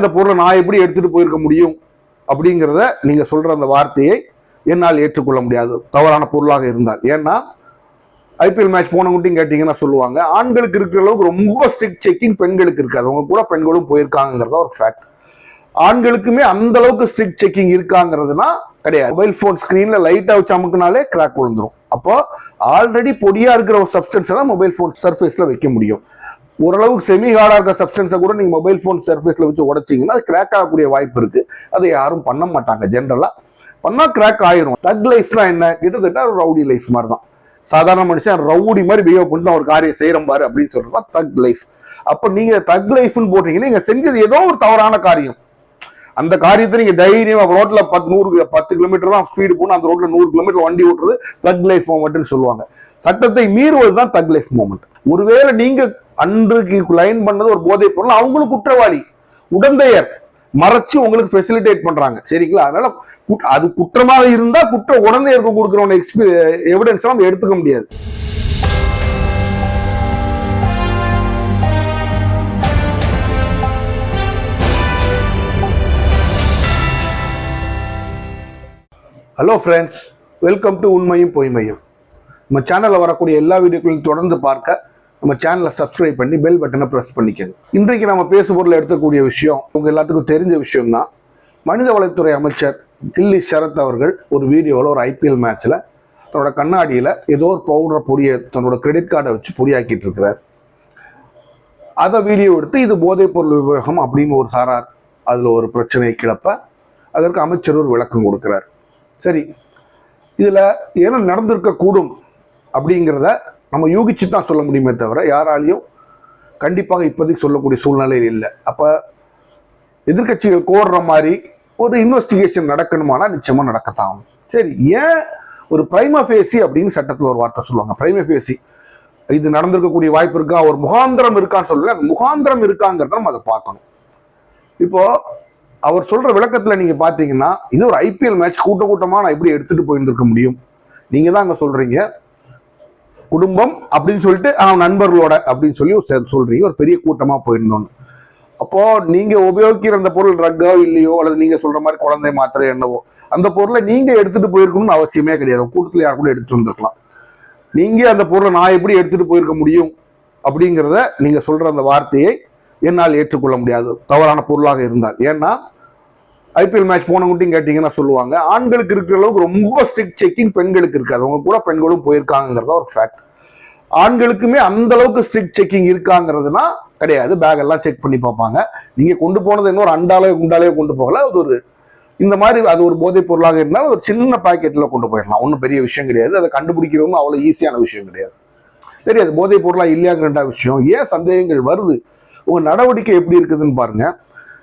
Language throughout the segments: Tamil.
இந்த பொருளை நான் எப்படி எடுத்துட்டு போயிருக்க முடியும் அப்படிங்கிறத நீங்க சொல்ற அந்த வார்த்தையை என்னால் ஏற்றுக்கொள்ள முடியாது, தவறான பொருளாக இருந்தால். ஏன்னா ஐபிஎல் மேட்ச் போனவங்கட்டையும் கேட்டீங்கன்னா சொல்லுவாங்க, ஆண்களுக்கு இருக்கிற அளவுக்கு ரொம்ப ஸ்ட்ரிக்ட் செக்கிங் பெண்களுக்கு இருக்காது. அவங்க கூட பெண்களும் போயிருக்காங்கிறத ஒரு ஃபேக்ட். ஆண்களுக்குமே அந்த அளவுக்கு ஸ்ட்ரிக்ட் செக்கிங் இருக்காங்கிறதுனா கிடையாது. மொபைல் போன் ஸ்கிரீன்ல லைட்டா வச்சு அமுக்குனாலே கிராக் விழுந்துரும். அப்போ ஆல்ரெடி பொடியா இருக்கிற ஒரு சப்ஸ்டன்ஸை தான் மொபைல் போன் சர்ஃபேஸ்ல வைக்க முடியும். ஓரளவுக்கு செமி ஹார்டா இருக்க சப்ஸ்டன்ஸை கூட நீங்க மொபைல் போன் சர்ஃபேஸ்ல வச்சு உடைச்சிங்கன்னா அது கிராக் ஆகக்கூடிய வாய்ப்பு இருக்கு. அதை யாரும் பண்ண மாட்டாங்க. ஜென்ரலா பண்ணா கிராக் ஆயிரும். தக் லைஃப்னா என்ன? கிட்டத்தட்ட ஒரு ரவுடி லைஃப் மாதிரி தான். சாதாரண மனுஷன் ரவுடி மாதிரி பிஹேவ் பண்ணிட்டு ஒரு காரியம் செய்யறோம் பாரு அப்படின்னு சொல்றதுதான் தக் லைஃப். அப்ப நீங்க தக் லைஃப்னு போட்டீங்கன்னா நீங்க செஞ்சது ஏதோ ஒரு தவறான காரியம். அந்த காரியத்தை நீங்க தைரியம் ரோட்ல 10 கிலோமீட்டர் தான் ஸ்பீடு போகணும், அந்த ரோட்ல 100 கிலோமீட்டர் வண்டி ஓட்டுறது தக் லைஃப் மூமெண்ட்னு சொல்லுவாங்க. சட்டத்தை மீறுவது தான் தக் லைஃப் மூமெண்ட். ஒருவேளை நீங்க அன்றைக்கு லைன் பண்ணது ஒரு போதை பொருள், அவங்களும் குற்றவாளி, உடந்தையர் மறைச்சு உங்களுக்கு ஃபெசிலிட்டேட் பண்றாங்க. சரிங்களா? அதனால அது குற்றமாக இருந்தா குற்ற உடந்தையருக்கு கொடுக்குற எவிடன்ஸ் நம்ம எடுத்துக்க முடியாது. ஹலோ ஃப்ரெண்ட்ஸ், வெல்கம் டு உண்மையும் பொய்மையும். நம்ம சேனலில் வரக்கூடிய எல்லா வீடியோக்களையும் தொடர்ந்து பார்க்க நம்ம சேனலை சப்ஸ்கிரைப் பண்ணி பெல் பட்டனை ப்ரெஸ் பண்ணிக்கோங்க. இன்றைக்கு நம்ம பேசும் பொருள் எடுக்கக்கூடிய விஷயம் உங்கள் எல்லாத்துக்கும் தெரிஞ்ச விஷயம் தான். மனித வளத்துறை அமைச்சர் கில்லி ஷரத் அவர்கள் ஒரு வீடியோவில் ஒரு ஐபிஎல் மேட்ச்சில் தன்னோட கண்ணாடியில் ஏதோ ஒரு பவுடரை பொடியை தன்னோட கிரெடிட் கார்டை வச்சு பொடியாக்கிட்டு இருக்கிறார். அதை வீடியோ எடுத்து இது போதைப் பொருள் விவகாரம் அப்படின்னு ஒரு சாரார் அதில் ஒரு பிரச்சனையை கிளப்ப அதற்கு அமைச்சர் ஒரு விளக்கம் கொடுக்கிறார். சரி, இதில் என்ன நடந்திருக்க கூடும் அப்படிங்கிறத நம்ம யூகிச்சு தான் சொல்ல முடியுமே தவிர யாராலையும் கண்டிப்பாக இப்போதைக்கு சொல்லக்கூடிய சூழ்நிலையில் இல்லை. அப்போ எதிர்கட்சிகள் கோர்ற மாதிரி ஒரு இன்வெஸ்டிகேஷன் நடக்கணுமானா நிச்சயமாக நடக்கத்தான். சரி, ஏன் ஒரு பிரைமா ஃபேசி அப்படின்னு சட்டத்தில் ஒரு வார்த்தை சொல்லுவாங்க. பிரைமா ஃபேசி இது நடந்திருக்கக்கூடிய வாய்ப்பு இருக்கா, ஒரு முகாந்திரம் இருக்கான்னு சொல்லல, அந்த முகாந்திரம் இருக்காங்கிறத நம்ம அதை பார்க்கணும். இப்போ அவர் சொல்ற விளக்கத்துல நீங்க பாத்தீங்கன்னா இது ஒரு ஐபிஎல் மேட்ச், கூட்டமா நான் எப்படி எடுத்துட்டு போயிருந்திருக்க முடியும்? நீங்க தான் அங்க சொல்றீங்க குடும்பம் அப்படின்னு சொல்லிட்டு நண்பர்களோட அப்படின்னு சொல்லி சொல்றீங்க ஒரு பெரிய கூட்டமா போயிருந்தோம். அப்போ நீங்க உபயோகிக்கிற அந்த பொருள் ட்ரக்கோ இல்லையோ, அல்லது நீங்க சொல்ற மாதிரி குழந்தை மாத்திரை என்னவோ, அந்த பொருளை நீங்க எடுத்துட்டு போயிருக்கணும்னு அவசியமே கிடையாது. கூட்டத்தில் யார் கூட எடுத்துட்டு வந்திருக்கலாம். நீங்க அந்த பொருளை நான் எப்படி எடுத்துட்டு போயிருக்க முடியும் அப்படிங்கிறத நீங்க சொல்ற அந்த வார்த்தையை என்னால் ஏற்றுக்கொள்ள முடியாது, தவறான பொருளாக இருந்தால். ஏன்னா ஐபிஎல் மேட்ச் போனவங்கட்டையும் கேட்டீங்கன்னா சொல்லுவாங்க, ஆண்களுக்கு இருக்கிற அளவுக்கு ரொம்ப ஸ்ட்ரிக்ட் செக்கிங் பெண்களுக்கு இருக்காது. அவங்க கூட பெண்களும் போயிருக்காங்கிறத ஒரு ஃபேக்ட். ஆண்களுக்குமே அந்த அளவுக்கு ஸ்ட்ரிக்ட் செக்கிங் இருக்காங்கிறதுனா கிடையாது. பேக் எல்லாம் செக் பண்ணி பார்ப்பாங்க. நீங்க கொண்டு போனது இன்னொரு அண்டாலையோ குண்டாலையோ கொண்டு போகல, அது ஒரு இந்த மாதிரி அது ஒரு போதைப் பொருளாக இருந்தாலும் ஒரு சின்ன பாக்கெட்ல கொண்டு போயிடலாம். ஒன்றும் பெரிய விஷயம் கிடையாது. அதை கண்டுபிடிக்கிறவங்க அவ்வளவு ஈஸியான விஷயம் கிடையாது. சரி, அது போதைப் பொருளா இல்லையாங்கிற ரெண்டாவது விஷயம். ஏன் சந்தேகங்கள் வருது, உங்க நடவடிக்கை எப்படி இருக்குதுன்னு பாருங்க.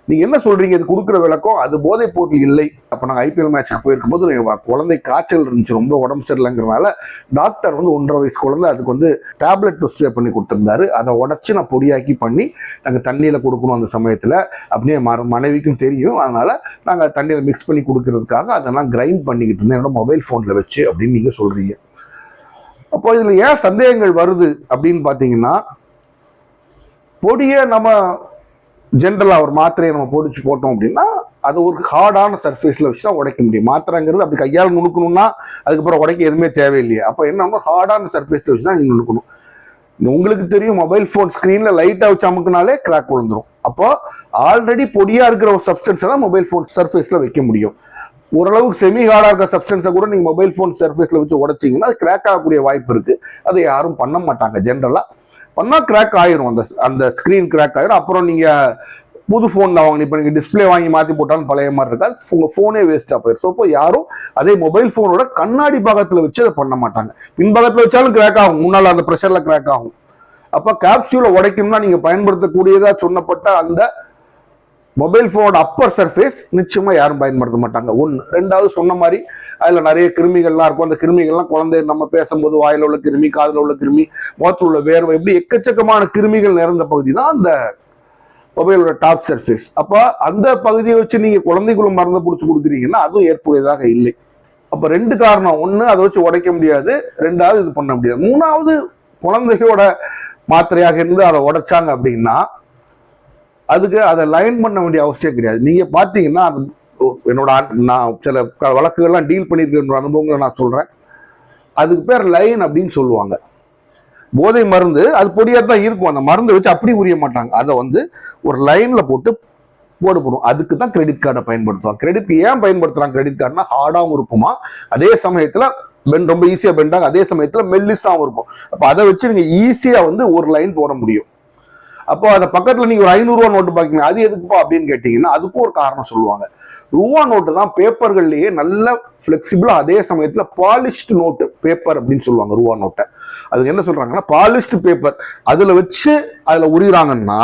நீங்க என்ன சொல்றீங்க, இது கொடுக்குற விளக்கம் அது போதைப் பொருள் இல்லை. அப்ப நாங்கள் ஐபிஎல் மேட்சுக்கு போயிருக்கும் போது குழந்தை காய்ச்சல் இருந்துச்சு, ரொம்ப உடம்பு சரியில்லைங்கிறதுனால டாக்டர் 1.5 வயசு குழந்தை அதுக்கு டேப்லெட் ஸ்ப்ரே பண்ணி கொடுத்துருந்தாரு. அதை உடச்சி நான் பொடியாக்கி பண்ணி நாங்கள் தண்ணியில கொடுக்கணும் அந்த சமயத்துல. அப்படியே மனைவிக்கும் தெரியும், அதனால நாங்கள் தண்ணியில மிக்ஸ் பண்ணி கொடுக்கறதுக்காக அதெல்லாம் கிரைண்ட் பண்ணிக்கிட்டு இருந்தேன் என்னோட மொபைல் போன்ல வச்சு அப்படின்னு நீங்க சொல்றீங்க. அப்போ இதுல ஏன் சந்தேகங்கள் வருது அப்படின்னு பாத்தீங்கன்னா, பொடியை நம்ம ஜென்ரலா ஒரு மாத்திரையை நம்ம பொடிச்சு போட்டோம் அப்படின்னா அது ஒரு ஹார்டான சர்ஃபேஸ்ல வச்சு தான் உடைக்க முடியும். மாத்திரைங்கிறது அப்படி கையால் நுணுக்கணும்னா அதுக்கப்புறம் உடைக்க எதுவுமே தேவையில்லையே. அப்போ என்ன, ஹார்டான சர்ஃபேஸ்ல வச்சு தான் நீங்க நுணுக்கணும். உங்களுக்கு தெரியும், மொபைல் போன் ஸ்கிரீன்ல லைட்டா வச்சு அமுக்குனாலே கிராக் விழுந்துரும். அப்போ ஆல்ரெடி பொடியா இருக்கிற ஒரு சப்ஸ்டன்ஸை தான் மொபைல் போன் சர்ஃபேஸ்ல வைக்க முடியும். ஓரளவுக்கு செமி ஹார்டா இருக்க சப்ஸ்டன்ஸை கூட நீங்க மொபைல் போன் சர்ஃபேஸ்ல வச்சு உடைச்சிங்கன்னா அது கிராக் ஆகக்கூடிய வாய்ப்பு இருக்கு. அதை யாரும் பண்ண மாட்டாங்க. ஜென்ரலா பண்ணா கிராக் ஆயிரும், அந்த ஸ்கிரீன் கிராக் ஆயிரும். அப்புறம் நீங்க புது போன் வாங்க, இப்ப நீங்க டிஸ்பிளே வாங்கி மாத்தி போட்டாலும் பழைய மாதிரி இருக்காது, உங்க போனே வேஸ்டா போயிடும். ஸோ இப்போ யாரும் அதே மொபைல் போனோட கண்ணாடி பாகத்துல வச்சு அதை பண்ண மாட்டாங்க. பின்பகத்துல வச்சாலும் கிராக் ஆகும், முன்னால அந்த ப்ரெஷர்ல கிராக் ஆகும். அப்ப கேப்சூலை உடைக்கணும்னா நீங்க பயன்படுத்தக்கூடியதா சொன்னப்பட்ட அந்த மொபைல் போனோட அப்பர் சர்ஃபேஸ் நிச்சயமா யாரும் பயன்படுத்த மாட்டாங்க. ஒன்று. ரெண்டாவது, சொன்ன மாதிரி அதுல நிறைய கிருமிகள்லாம் இருக்கும். அந்த கிருமிகள்லாம் குழந்தை நம்ம பேசும்போது வாயில உள்ள கிருமி, காதுல உள்ள கிருமி, முகத்துல உள்ள வேர்வை, இப்படி எக்கச்சக்கமான கிருமிகள் நிறைந்த பகுதி தான் அந்த மொபைலோட டாப் சர்ஃபேஸ். அப்ப அந்த பகுதியை வச்சு நீங்க குழந்தைக்குள்ள மருந்து பிடிச்சி கொடுக்குறீங்கன்னா அதுவும் ஏற்புடையதாக இல்லை. அப்ப ரெண்டு காரணம். ஒண்ணு, அதை வச்சு உடைக்க முடியாது. ரெண்டாவது, இது பண்ண முடியாது. மூணாவது, குழந்தையோட மாத்திரையாக இருந்து அதை உடைச்சாங்க அப்படின்னா அதுக்கு அதை லைன் பண்ண வேண்டிய அவசியம் கிடையாது. நீங்க பாத்தீங்கன்னா அது என்னோட நான் சில வழக்குகள்லாம் டீல் பண்ணியிருக்கிற அனுபவங்களை நான் சொல்றேன். அதுக்கு பேர் லைன் அப்படின்னு சொல்லுவாங்க. போதை மருந்து அது பொடியா தான் இருக்கும். அந்த மருந்தை வச்சு அப்படி உரிய மாட்டாங்க. அதை வந்து ஒரு லைன்ல போட்டு போடும். அதுக்கு தான் கிரெடிட் கார்டை பயன்படுத்துவாங்க. கிரெடிட் ஏன் பயன்படுத்துறாங்க? கிரெடிட் கார்டுனா ஹார்டாகவும் இருக்குமா, அதே சமயத்துல ரொம்ப ஈஸியா பெண்டாங்க, அதே சமயத்துல மெல்லிஸாவும் இருக்கும். அப்ப அதை வச்சு நீங்க ஈஸியா வந்து ஒரு லைன் போட முடியும். அப்போ அந்த பக்கத்துல நீங்க ஒரு 500 ரூபா நோட்டு பாக்கீங்க, அது எதுக்குப்பா அப்படின்னு கேட்டீங்கன்னா அதுக்கும் ஒரு காரணம் சொல்லுவாங்க. ரூபா நோட்டு தான் பேப்பர்கள்லயே நல்ல பிளெக்சிபிளா, அதே சமயத்துல பாலிஷ்டு நோட்டு பேப்பர் அப்படின்னு சொல்லுவாங்க ரூபா நோட்டை. அது என்ன சொல்றாங்கன்னா பாலிஷ்டு பேப்பர், அதுல வச்சு அதுல உரிகிறாங்கன்னா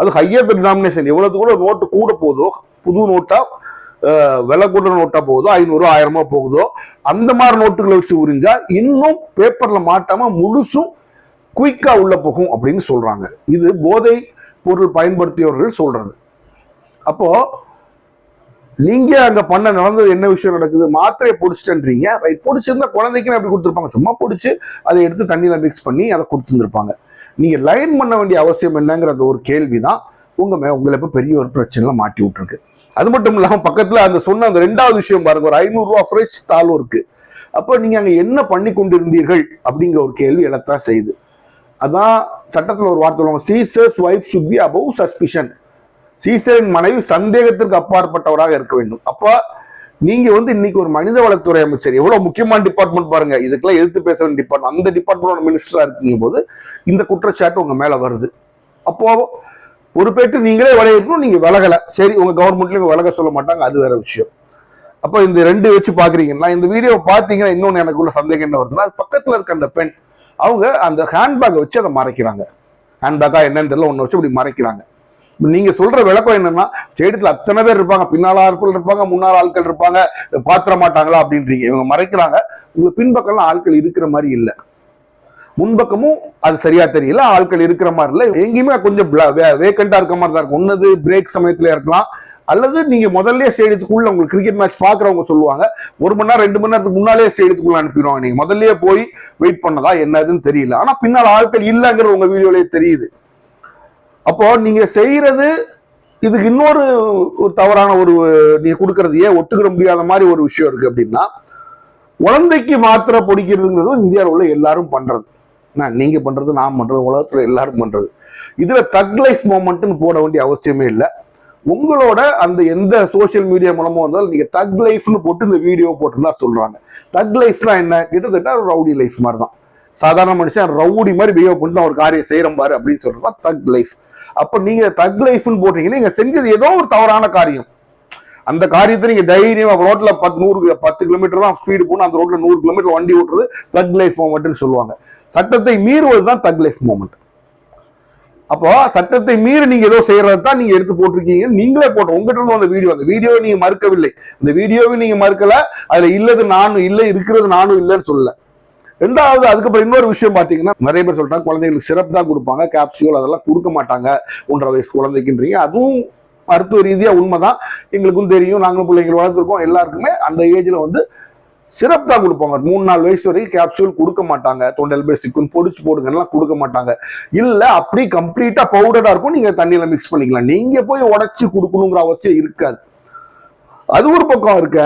அது ஹையர் டினாமினேஷன். எவ்வளவு கூட நோட்டு கூட போதோ, புது நோட்டா விலை கூட நோட்டா போகுதோ, 500 1000 போகுதோ, அந்த மாதிரி நோட்டுகளை வச்சு உறிஞ்சா இன்னும் பேப்பர்ல மாட்டாம முழுசும் குயிக்கா உள்ள போகும் அப்படின்னு சொல்றாங்க. இது போதை பொருள் பயன்படுத்தியவர்கள் சொல்றது. அப்போ நீங்க அங்க பண்ண நடந்தது என்ன விஷயம் நடக்குது? மாத்திரையை பொடிச்சிட்டேன்றீங்க, ரைட். பொடிச்சிருந்தா குழந்தைக்கு அப்படி கொடுத்துருப்பாங்க, சும்மா பொடிச்சு அதை எடுத்து தண்ணியில மிக்ஸ் பண்ணி அதை கொடுத்துருப்பாங்க. நீங்க லைன் பண்ண வேண்டிய அவசியம் என்னங்கிறது ஒரு கேள்விதான் உங்களை இப்ப பெரிய ஒரு பிரச்சனை மாட்டி விட்டுருக்கு. அது மட்டும் இல்லாம பக்கத்துல அந்த சொன்ன அந்த 2வது விஷயம் பாருங்க, ஒரு 500 ரூபா ஃப்ரெஷ் தாளும் இருக்கு. அப்போ நீங்க அங்க என்ன பண்ணி கொண்டிருந்தீர்கள் அப்படிங்கிற ஒரு கேள்வி எழத்தான் செய்யுது. அதான் சட்டத்துல ஒரு வார்த்தை சொல்லுவாங்க, Caesar's wife should be above suspicion. சீசரின் மனைவி சந்தேகத்திற்கு அப்பாற்பட்டவராக இருக்க வேண்டும். அப்ப நீங்க வந்து இன்னைக்கு ஒரு மனிதவளத்துறை அமைச்சர், எவ்வளவு முக்கியமான டிபார்ட்மெண்ட் பாருங்க, இதுக்கெல்லாம் எதிர்த்து பேச வேண்டிய டிபார்ட்மெண்ட், அந்த டிபார்ட்மெண்டோட மினிஸ்டரா இருக்குங்க போது இந்த குற்றச்சாட்டு உங்க மேல வருது. அப்போ பொறுப்பேற்று நீங்களே விளையாடணும். நீங்க விலகல, சரி, உங்க கவர்மெண்ட்லயும் விலக சொல்ல மாட்டாங்க, அது வேற விஷயம். அப்ப இந்த 2 வச்சு பாக்குறீங்கன்னா, இந்த வீடியோ பாத்தீங்கன்னா இன்னொன்னு எனக்குள்ள சந்தேகம் என்ன வருதுன்னா, பக்கத்துல இருக்க அந்த பெண் அவங்க அந்த ஹேண்ட்பேக்கை வச்சு அதை மறைக்கிறாங்க. ஹேண்ட்பேக்கா என்னன்னு தெரியல, ஒன்னு வச்சு இப்படி மறைக்கிறாங்க. நீங்க சொல்ற விளக்கம் என்னன்னா, ஸ்டேடியத்துல அத்தனை பேர் இருப்பாங்க, பின்னால ஆட்கள் இருப்பாங்க, முன்னாள் ஆட்கள் இருப்பாங்க, பாத்திர மாட்டாங்களா அப்படின்றீங்க. இவங்க மறைக்கிறாங்க. உங்க பின்பக்கம்லாம் ஆட்கள் இருக்கிற மாதிரி இல்லை, முன்பக்கமும் அது சரியா தெரியல, ஆட்கள் இருக்கிற மாதிரி இல்லை. எங்கேயுமே கொஞ்சம் வேக்கண்டா இருக்க மாதிரி தான் இருக்கும். ஒன்னது பிரேக் சமயத்துல இருக்கலாம், அல்லது நீங்க முதல்ல ஸ்டேடியத்துக்குள்ள உங்களுக்கு கிரிக்கெட் மேட்ச் பாக்குறவங்க சொல்லுவாங்க 1 மணி நேரம் 2 மணி நேரத்துக்கு முன்னாலே ஸ்டேடியத்துக்குள்ள அனுப்பிடுவாங்க. நீங்க முதல்லயே போய் வெயிட் பண்ணதா என்னதுன்னு தெரியல. ஆனா பின்னால் ஆட்கள் இல்லைங்கிறது உங்க வீடியோலயே தெரியுது. அப்போ நீங்க செய்யறது இதுக்கு இன்னொரு தவறான ஒரு நீங்க கொடுக்கறது ஏன் ஒட்டுக்கிற முடியாத மாதிரி ஒரு விஷயம் இருக்கு அப்படின்னா, குழந்தைக்கு மாத்திரை பொடிக்கிறதுங்கிறது இந்தியாவில் உள்ள எல்லாரும் பண்றது. நீங்க பண்றது, நான் பண்றது, உலகத்துல எல்லாரும் பண்றது. இதுல தக் லைஃப் மொமெண்ட்னு போட வேண்டிய அவசியமே இல்லை. உங்களோட அந்த எந்த சோசியல் மீடியா மூலமா வந்தாலும் நீங்க தக் லைஃப்னு போட்டு இந்த வீடியோ போட்டுருந்தா சொல்றாங்க. தக் லைஃப்னா என்ன? கிட்டத்தட்ட ஒரு ரவுடி லைஃப் மாதிரி தான். சாதாரண மனுஷன் ரவுடி மாதிரி பிஹேவ் பண்ணிட்டு ஒரு காரியம் செய்யற பாரு அப்படின்னு சொல்றதுதான் தக் லைஃப். அப்ப நீங்க தக் லைஃப்னு போட்டீங்கன்னா நீங்க செஞ்சது ஏதோ ஒரு தவறான காரியம். அந்த காரியத்தை நீங்க தைரியம் ரோட்ல 10 கிலோமீட்டர் தான் ஸ்பீடு போகணும், அந்த ரோட்ல 100 கிலோமீட்டர் வண்டி ஓட்டுறது தக் லைஃப் மூமெண்ட்னு சொல்லுவாங்க. சட்டத்தை மீறுவது தான் தக் லைஃப் மூமெண்ட். அப்போ சட்டத்தை மீறி நீங்க ஏதோ செய்யறது தான் நீங்க எடுத்து போட்டிருக்கீங்க. நீங்களே போட்ட உங்ககிட்ட அந்த வீடியோவை நீங்க மறுக்கவில்லை. அந்த வீடியோவை நீங்க மறுக்கல, அதுல இல்லது நானும் இல்லை, இருக்கிறது நானும் இல்லைன்னு சொல்லல. 2வது அதுக்கப்புறம் இன்னொரு விஷயம் பாத்தீங்கன்னா, நிறைய பேர் சொல்றாங்க குழந்தைங்களுக்கு சிரப் தான் கொடுப்பாங்க, கேப்சூல் அதெல்லாம் கொடுக்க மாட்டாங்க 1.5 வயசு குழந்தைக்குன்றீங்க. அதுவும் மருத்துவ ரீதியா உண்மைதான், எங்களுக்கும் தெரியும், நாங்களும் பிள்ளைங்களை வளர்த்துருக்கோம். எல்லாருக்குமே அந்த ஏஜ்ல வந்து சிரப் தான் கொடுப்பாங்க. 3-4 வயசு வரைக்கும் கேப்சூல் கொடுக்க மாட்டாங்க. தொண்டையில் போய் சிக்குன்னு பொடிச்சு போடுங்கலாம் கொடுக்க மாட்டாங்க. இல்ல அப்படி கம்ப்ளீட்டா பவுடரா இருக்கும், நீங்க தண்ணியில மிக்ஸ் பண்ணிக்கலாம். நீங்க போய் உடைச்சு கொடுக்கணுங்கிற அவசியம் இருக்காது. அது ஒரு பக்கம் இருக்க,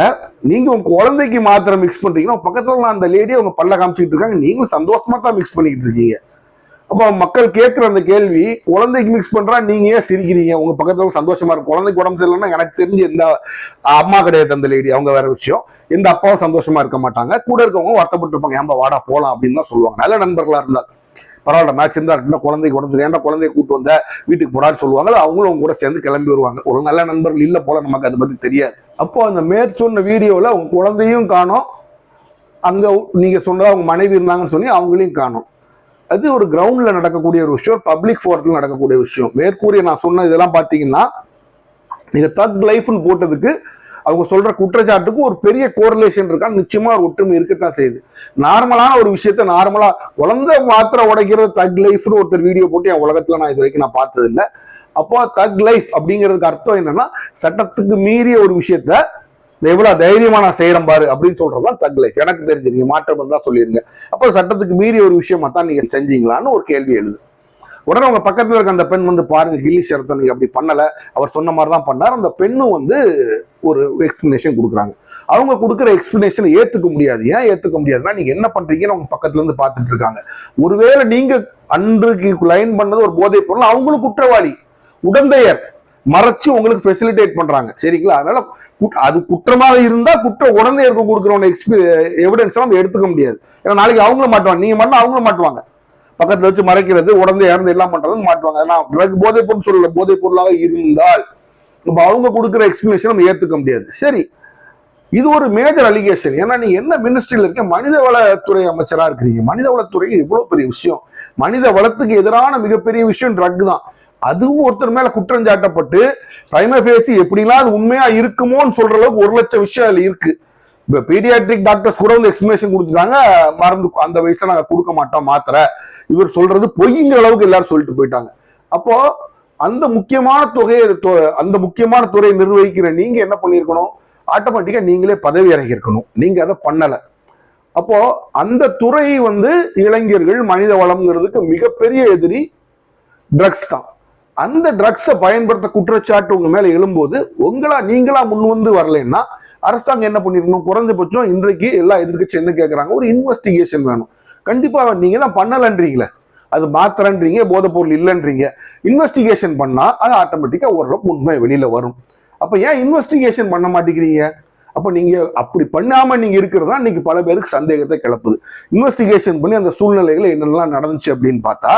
நீங்க உங்க குழந்தைக்கு மாத்திரை மிக்ஸ் பண்றீங்கன்னா பக்கத்துல அந்த லேடியை உங்க பல்ல காமிச்சிட்டு இருக்காங்க, நீங்களும் சந்தோஷமா தான் மிக்ஸ் பண்ணிட்டு இருக்கீங்க. அப்போ மக்கள் கேட்கிற அந்த கேள்வி, குழந்தைக்கு மிக்ஸ் பண்றா நீங்க ஏன் சிரிக்கிறீங்க? உங்க பக்கத்துல சந்தோஷமா இருக்கும். குழந்தைக்கு உடம்பு சரியில்லைன்னா எனக்கு தெரிஞ்சு எந்த அம்மா கிடையாது அந்த லேடி, அவங்க வேற விஷயம். எந்த அப்பாவும் சந்தோஷமா இருக்க மாட்டாங்க. கூட இருக்கவங்க வருத்தப்பட்டு இருப்பாங்க, ஏன்பா வாடா போலாம் அப்படின்னு தான் சொல்லுவாங்க. நல்ல நண்பர்களா இருந்தால் பரவாயில்ல, மேட்ச் இருந்தா குழந்தைக்கு உடம்பு ஏன்டா குழந்தைய கூட்டு வந்த வீட்டுக்கு போறான்னு சொல்லுவாங்க. அவங்களும் அவங்க கூட சேர்ந்து கிளம்பி வருவாங்க. ஒரு நல்ல நண்பர்கள் இல்ல போல, நமக்கு அதை பத்தி தெரியாது. அப்போ அந்த மேற்சொன்ன வீடியோல உங்க குழந்தையும் காணோம், அங்க நீங்க சொன்னதா அவங்க மனைவி இருந்தாங்கன்னு சொல்லி அவங்களையும் காணோம். அது ஒரு கிரவுண்ட்ல நடக்கக்கூடிய ஒரு விஷயம், பப்ளிக் ஃபோரத்தில் நடக்கக்கூடிய விஷயம். மேற்கூறிய நான் சொன்ன இதெல்லாம் பாத்தீங்கன்னா, நீங்க தக் லைஃப்னு போட்டதுக்கு அவங்க சொல்ற குற்றச்சாட்டுக்கு ஒரு பெரிய கோரிலேஷன் இருக்கா, நிச்சயமா ஒரு ஒற்றுமை இருக்கத்தான் செய்யுது. நார்மலான ஒரு விஷயத்த நார்மலா குழந்தை மாத்திரை உடைக்கிறது தக் லைஃப்னு ஒருத்தர் வீடியோ போட்டு என் உலகத்துல நான் இது வரைக்கும் நான் பார்த்தது இல்லை. அப்போ தக் லைஃப் அப்படிங்கிறதுக்கு அர்த்தம் என்னன்னா, சட்டத்துக்கு மீறிய ஒரு விஷயத்த எவ்வளவு தைரியமா நான் செய்யறேன் பாரு அப்படின்னு சொல்றதுதான் தக் லைஃப். எனக்கு தெரிஞ்சு நீங்க மாற்றம் தான் சொல்லிருங்க. அப்போ சட்டத்துக்கு மீறிய ஒரு விஷயமா தான் நீங்க செஞ்சீங்களான்னு ஒரு கேள்வி எழுது. உடனே அவங்க பக்கத்துல இருக்க அந்த பெண் வந்து பாருங்க கில்லி ஷரத்தை நீங்க அப்படி பண்ணல, அவர் சொன்ன மாதிரி தான் பண்ணார். அந்த பெண்ணும் வந்து ஒரு எக்ஸ்பிளனேஷன் கொடுக்குறாங்க. அவங்க கொடுக்குற எக்ஸ்பிளனேஷன் ஏத்துக்க முடியாது. ஏன் ஏத்துக்க முடியாதுன்னா நீங்க என்ன பண்றீங்கன்னு அவங்க பக்கத்துல இருந்து பார்த்துட்டு இருக்காங்க. ஒருவேளை நீங்க அன்றைக்கு லைன் பண்ணது ஒரு போதைப் பொருள், அவங்களும் குற்றவாளி, உடந்தையர் மறைச்சு உங்களுக்கு ஃபெசிலிட்டேட் பண்றாங்க. சரிங்களா? அதனால அது குற்றமாக இருந்தா குற்ற உடந்தையருக்கு கொடுக்குறவங்க எவிடன்ஸ் நம்ம எடுத்துக்க முடியாது. ஏன்னா நாளைக்கு அவங்களும் மாட்டுவாங்க, நீங்க மட்டும் அவங்களும் மாட்டுவாங்க. பக்கத்துல வச்சு மறைக்கிறது, உடந்தை இறந்து எல்லாம் பண்றது மாட்டுவாங்க. ஏன்னா போதைப் பொருள் சொல்லல, போதைப் பொருளாக இருந்தால் இப்ப அவங்க கொடுக்குற எக்ஸ்பிளேஷன் நம்ம ஏத்துக்க முடியாது. சரி, இது ஒரு மேஜர் அலிகேஷன். ஏன்னா நீங்க என்ன மினிஸ்ட்ரியில இருக்க, மனிதவளத்துறை அமைச்சரா இருக்கிறீங்க. மனிதவளத்துறை இவ்வளவு பெரிய விஷயம், மனித வளத்துக்கு எதிரான மிகப்பெரிய விஷயம் ட்ரக் தான். அதுவும் ஒருத்தர் மேல குற்றம் சாட்டப்பட்டு பிரைமா ஃபேசி எப்படிலாம் அது உண்மையா இருக்குமோன்னு சொல்ற அளவுக்கு 1 லட்சம் விஷயம் அதுல இருக்கு. இப்ப பீடியாட்ரிக் டாக்டர்ஸ் கூட வந்து எக்ஸ்பிளேஷன் கொடுத்துட்டாங்க, மருந்து அந்த வயசுல நாங்க கொடுக்க மாட்டோம் மாத்திரை, இவர் சொல்றது பொய்ங்கிற அளவுக்கு எல்லாரும் சொல்லிட்டு போயிட்டாங்க. அப்போ அந்த முக்கியமான துறையை நிர்வகிக்கிற நீங்க என்ன பண்ணிருக்கணும், ஆட்டோமேட்டிக்கா நீங்களே பதவி இறங்கியிருக்கணும். நீங்க அதை பண்ணல. அப்போ அந்த துறை வந்து இளைஞர்கள் மனித வளம்ங்கிறதுக்கு மிகப்பெரிய எதிரி ட்ரக்ஸ் தான். அந்த ட்ரக்ஸை பயன்படுத்த குற்றச்சாட்டு உங்க மேல எழும்போது நீங்களா முன் வந்து வரலன்னா அரசாங்கம் என்ன பண்ணிருக்கணும், குறைஞ்சபட்சம் இன்றைக்கு எல்லா எதிர்க்கட்சி என்ன கேட்கறாங்க, ஒரு இன்வெஸ்டிகேஷன் வேணும். கண்டிப்பா நீங்க தான் பண்ணலன்றீங்களே, அது மாத்திரன்றீங்க, போதைப் பொருள் இல்லைன்றீங்க. இன்வெஸ்டிகேஷன் பண்ணா அது ஆட்டோமேட்டிக்கா ஓரளவுக்கு உண்மை வெளியில வரும். அப்ப ஏன் இன்வெஸ்டிகேஷன் பண்ண மாட்டேங்கிறீங்க? அப்ப நீங்க அப்படி பண்ணாம நீங்க இருக்கிறதா இன்னைக்கு பல பேருக்கு சந்தேகத்தை கிளப்புது. இன்வெஸ்டிகேஷன் பண்ணி அந்த சூழ்நிலைகளை என்னெல்லாம் நடந்துச்சு அப்படின்னு பார்த்தா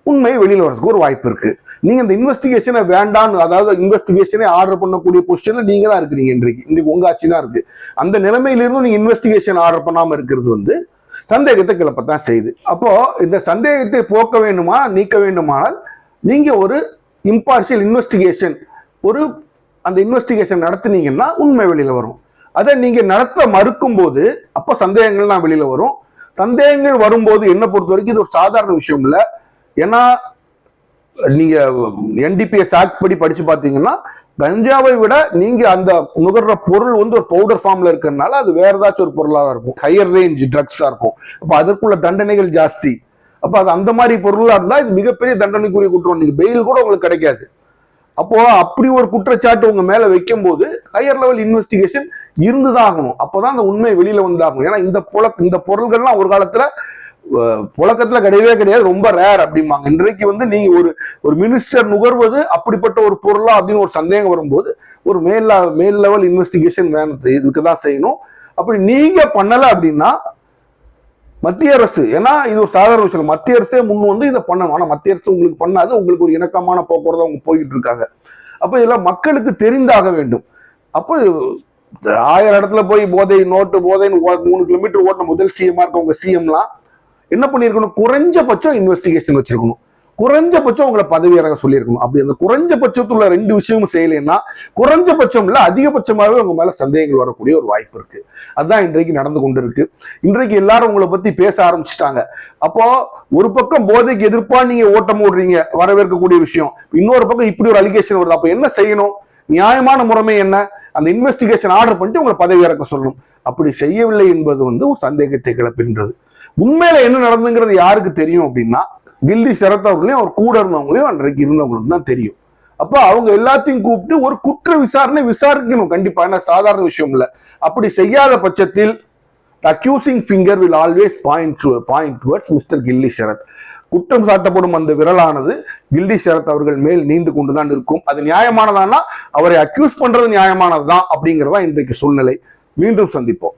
உண்மை வெளியில வரதுக்கு ஒரு வாய்ப்பு இருக்கு. நீங்க இந்த இன்வெஸ்டிகேஷனை வேண்டான்னு, அதாவது இன்வெஸ்டிகேஷனை ஆர்டர் பண்ணக்கூடிய பொசிஷன்ல நீங்க தான் இருக்கிறீங்க. இன்றைக்கு உங்க ஆட்சி தான் இருக்கு. அந்த நிலைமையிலிருந்து நீங்க இன்வெஸ்டிகேஷன் ஆர்டர் பண்ணாம இருக்கிறது வந்து சந்தேகத்தை கிளப்பத்தான் செய்யுது. அப்போ இந்த சந்தேகத்தை போக்க வேண்டுமா நீக்க வேண்டுமானால் நீங்க ஒரு இம்பார்ஷியல் இன்வெஸ்டிகேஷன் அந்த இன்வெஸ்டிகேஷன் நடத்தினீங்கன்னா உண்மை வெளியில வரும். அதை நீங்க நடத்த மறுக்கும் போது அப்போ சந்தேகங்கள் தான் வெளியில வரும். சந்தேகங்கள் வரும்போது என்ன பொறுத்த வரைக்கும் இது ஒரு சாதாரண விஷயம் இல்லை. ஏன்னா நீங்க NDPS ஆக்ட் படி படிச்சு பாத்தீங்கன்னா கஞ்சாவை விட நீங்க அந்த நுகர்ற பொருள் வந்து ஒரு பவுடர் ஃபார்ம்ல இருக்கிறதுனால அது வேற ஏதாச்சும் ஒரு பொருளாக இருக்கும், ஹையர் ரேஞ்ச் ட்ரக்ஸா இருக்கும். அப்ப அதற்குள்ள தண்டனைகள் ஜாஸ்தி. அப்ப அது அந்த மாதிரி பொருளா இருந்தா இது மிகப்பெரிய தண்டனைக்குரிய குற்றம், நீங்க பெயில் கூட உங்களுக்கு கிடைக்காது. அப்போ அப்படி ஒரு குற்றச்சாட்டு உங்க மேல வைக்கும் போது ஹையர் லெவல் இன்வெஸ்டிகேஷன் இருந்துதான் ஆகணும். அப்பதான் அந்த உண்மை வெளியில வந்தாகணும். ஏன்னா இந்த பொருள்கள்லாம் ஒரு காலத்துல புழக்கத்துல கிடையவே கிடையாது, ரொம்ப ரேர் அப்படிம்பாங்க. இன்றைக்கு வந்து நீங்க ஒரு மினிஸ்டர் நுகர்வது அப்படிப்பட்ட ஒரு பொருளா அப்படின்னு ஒரு சந்தேகம் வரும்போது ஒரு மேல் லெவல் இன்வெஸ்டிகேஷன் இதுக்குதான் செய்யணும். அப்படி நீங்க பண்ணல அப்படின்னா மத்திய அரசு, ஏன்னா இது ஒரு சாதாரண விஷயம், மத்திய அரசே முன் வந்து இதை பண்ணணும். ஆனா மத்திய அரசு உங்களுக்கு பண்ணாது, உங்களுக்கு ஒரு இணக்கமான போக்குவரத்து அவங்க போயிட்டு இருக்காங்க. அப்ப இதெல்லாம் மக்களுக்கு தெரிந்தாக வேண்டும். அப்போ 1000 இடத்துல போய் போதைன்னு 3 கிலோமீட்டர் ஓட்டின முதல் சிஎம்மா இருக்கவங்க சிஎம்லாம் என்ன பண்ணிருக்கணும், குறைஞ்சபட்சம் இன்வெஸ்டிகேஷன் வச்சிருக்கணும், குறைஞ்சபட்சம் உங்களை பதவி இறங்க சொல்லியிருக்கணும். அப்படி அந்த குறைஞ்சபட்சத்துல 2 விஷயமும் செய்யலைன்னா குறைஞ்சபட்சம் இல்ல அதிகபட்சமாகவே உங்க மேல சந்தேகங்கள் வரக்கூடிய ஒரு வாய்ப்பு இருக்கு. அதுதான் இன்றைக்கு நடந்து கொண்டு இருக்கு. இன்றைக்கு எல்லாரும் உங்களை பத்தி பேச ஆரம்பிச்சுட்டாங்க. அப்போ ஒரு பக்கம் போதைக்கு எதிர்ப்பா நீங்க ஓட்டம் ஓடுறீங்க, வரவேற்கக்கூடிய விஷயம். இன்னொரு பக்கம் இப்படி ஒரு அலிகேஷன் வருது. அப்ப என்ன செய்யணும், நியாயமான முறைமை என்ன, அந்த இன்வெஸ்டிகேஷன் ஆர்டர் பண்ணிட்டு உங்களை பதவி இறக்க சொல்லணும். அப்படி செய்யவில்லை என்பது வந்து ஒரு சந்தேகத்தை கிளப்புகின்றது. உண்மையில என்ன நடந்துங்கிறது யாருக்கு தெரியும் அப்படின்னா கில்லி ஷரத் அவர்களையும் அவர் கூட இருந்தவங்களையும் அன்றைக்கு இருந்தவங்களுக்கு தான் தெரியும். அப்ப அவங்க எல்லாத்தையும் கூப்பிட்டு ஒரு குற்ற விசாரணை விசாரிக்கணும் கண்டிப்பா, ஏன்னா சாதாரண விஷயம் இல்ல. அப்படி செய்யாத பட்சத்தில் accusing finger will always point towards mister Killi Sharath. குற்றம் சாட்டப்படும் அந்த விரலானது கில்லி ஷரத் அவர்கள் மேல் நீண்டு கொண்டுதான் இருக்கும். அது நியாயமானதானா, அவரை அக்யூஸ் பண்றது நியாயமானதுதான் அப்படிங்கிறதா இன்றைக்கு சூழ்நிலை. மீண்டும் சந்திப்போம்.